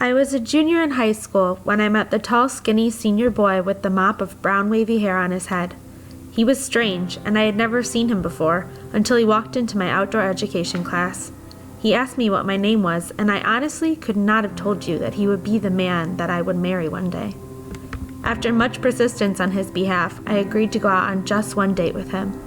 I was a junior in high school when I met the tall, skinny senior boy with the mop of brown wavy hair on his head. He was strange, and I had never seen him before until he walked into my outdoor education class. He asked me what my name was, and I honestly could not have told you that he would be the man that I would marry one day. After much persistence on his behalf, I agreed to go out on just one date with him.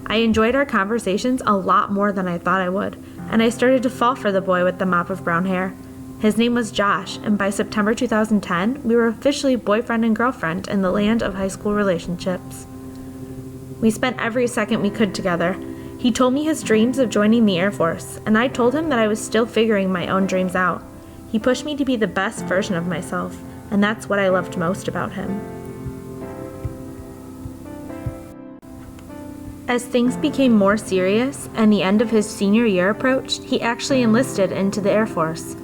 I enjoyed our conversations a lot more than I thought I would, and I started to fall for the boy with the mop of brown hair. His name was Josh, and by September 2010, we were officially boyfriend and girlfriend in the land of high school relationships. We spent every second we could together. He told me his dreams of joining the Air Force, and I told him that I was still figuring my own dreams out. He pushed me to be the best version of myself, and that's what I loved most about him. As things became more serious and the end of his senior year approached, he actually enlisted into the Air Force.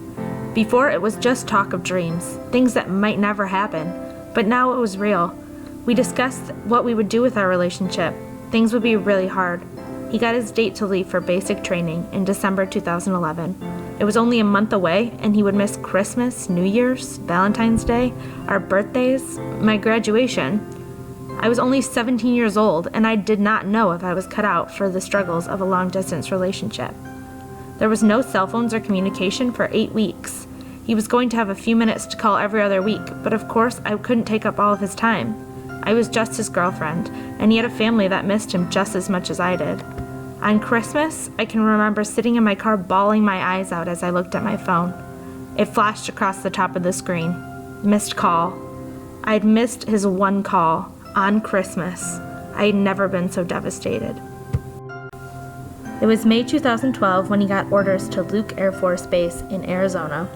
Before, it was just talk of dreams, things that might never happen, but now it was real. We discussed what we would do with our relationship. Things would be really hard. He got his date to leave for basic training in December 2011. It was only a month away, and he would miss Christmas, New Year's, Valentine's Day, our birthdays, my graduation. I was only 17 years old, and I did not know if I was cut out for the struggles of a long-distance relationship. There was no cell phones or communication for 8 weeks. He was going to have a few minutes to call every other week, but of course I couldn't take up all of his time. I was just his girlfriend, and he had a family that missed him just as much as I did. On Christmas, I can remember sitting in my car bawling my eyes out as I looked at my phone. It flashed across the top of the screen. Missed call. I'd missed his one call on Christmas. I had never been so devastated. It was May 2012 when he got orders to Luke Air Force Base in Arizona.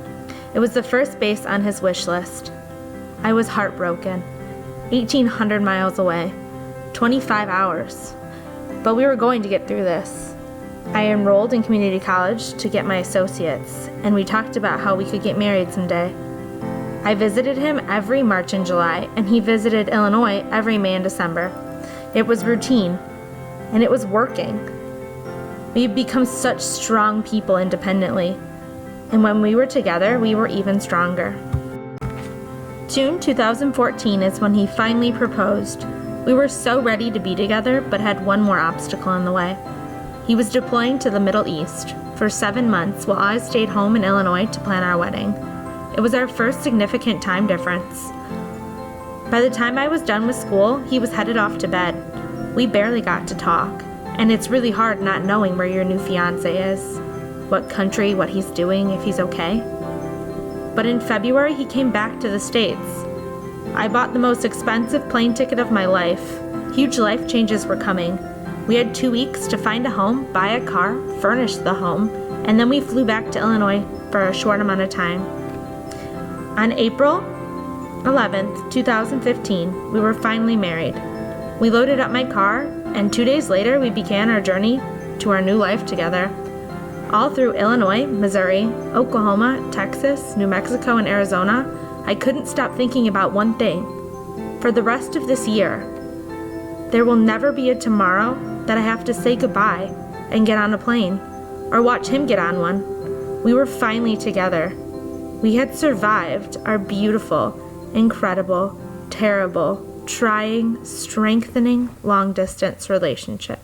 It was the first base on his wish list. I was heartbroken. 1,800 miles away. 25 hours. But we were going to get through this. I enrolled in community college to get my associates, and we talked about how we could get married someday. I visited him every March and July, and he visited Illinois every May and December. It was routine, and it was working. We had become such strong people independently, and when we were together, we were even stronger. June 2014 is when he finally proposed. We were so ready to be together, but had one more obstacle in the way. He was deploying to the Middle East for 7 months while I stayed home in Illinois to plan our wedding. It was our first significant time difference. By the time I was done with school, he was headed off to bed. We barely got to talk, and it's really hard not knowing where your new fiancé is, what country, what he's doing, if he's okay. But in February, he came back to the States. I bought the most expensive plane ticket of my life. Huge life changes were coming. We had 2 weeks to find a home, buy a car, furnish the home, and then we flew back to Illinois for a short amount of time. On April 11th, 2015, we were finally married. We loaded up my car, and 2 days later, we began our journey to our new life together. All through Illinois, Missouri, Oklahoma, Texas, New Mexico, and Arizona, I couldn't stop thinking about one thing. For the rest of this year, there will never be a tomorrow that I have to say goodbye and get on a plane, or watch him get on one. We were finally together. We had survived our beautiful, incredible, terrible, trying, strengthening long-distance relationship.